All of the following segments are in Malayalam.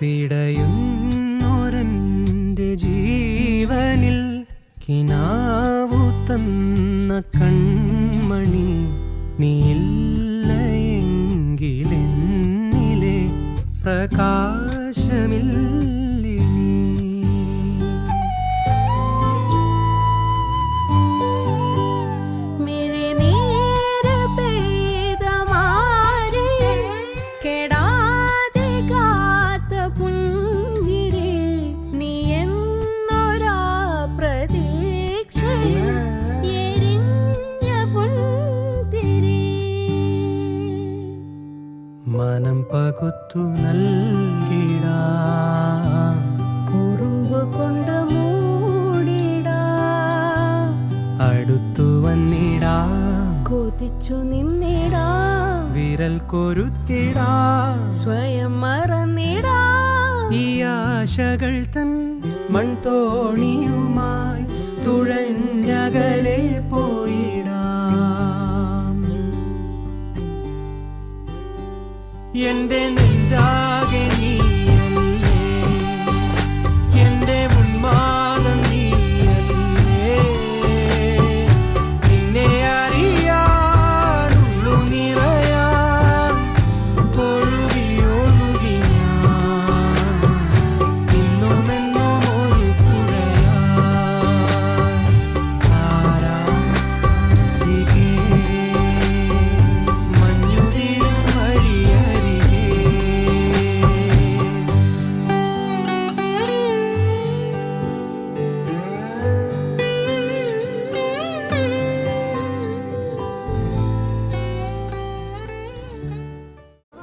പിടയുന്നൊരെൻ്റെ ജീവനിൽ കിനാവു തന്ന കൺമണി നീയില്ലയെങ്കിലെന്നിലെ പ്രകാശമില്ലേ നീ. മനം പകുത്തു നൽകിടാം, കുറുമ്പ് കൊണ്ട് മൂടിടാം, അടുത്തു വന്നിടാം, കൊതിച്ചു നിന്നിടാം, വിരൽ കൊരുത്തിടാം, സ്വയം മറന്നിടാം. ഈ ആശകൾ തൻ മൺതോണിയുമായി തുഴഞ്ഞകലെ പോയിടാം. എന്റെ നെഞ്ചാകെ നീയല്ലേ, എന്റെ ഉന്മാദം നീയല്ലേ, നിന്നെ അറിയാനുള്ളു നിറയാൻ ഒഴുകി ഒഴുകി ഞാൻ ഇന്നുമെന്നും ഒരു പുഴയാരികെ മഞ്ഞുതിരും വഴിയരികെ.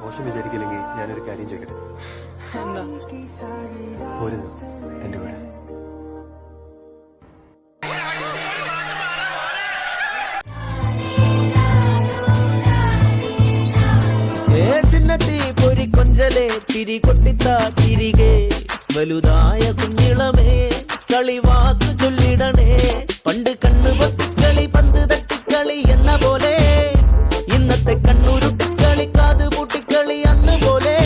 മോശം വിചാരിക്കില്ലെങ്കിൽ ഞാനൊരു കാര്യം ചെയ്യട്ടെ. എന്താ? പോരുന്നു എന്റെ കൂടെ. ചിന്നത്തി പൊരി കൊഞ്ചലെ തിരി കൊട്ടിത്ത തിരികെ വലുതായ കുഞ്ഞിളമേ കളിവാക്ക് ചൊല്ലിടണേ. പണ്ട് കണ്ണു പൊത്തിക്കളി പന്ത് തട്ടിക്കളി എന്ന പോലെ ഇന്നത്തെ കണ്ണുരുട്ടിക്കളി കാത് പൂട്ടിക്കളി അന്ന് പോലെ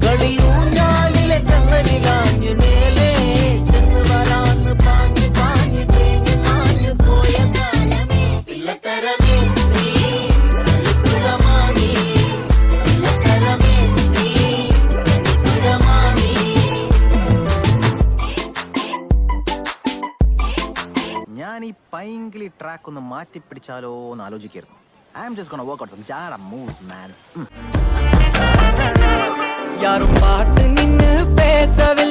കളിയൂഞ്ഞാലിലെ കണ്ണനിലാഞ്ഞു മേലെ ചെന്ന് വരാന്ന് പാഞ്ഞു പാഞ്ഞു തേഞ്ഞു മാഞ്ഞു പോയ കാലമേ പിള്ളത്തരമേ നീ ഞാൻ ഈ പൈങ്കിളി ട്രാക്ക് ഒന്ന് മാറ്റി പിടിച്ചാലോ എന്ന് ആലോചിക്കായിരുന്നു. I am just gonna work out some ജാഡ മൂവ്സ് മാൻ. யாரும் பார்த்து நின்னு பேசவே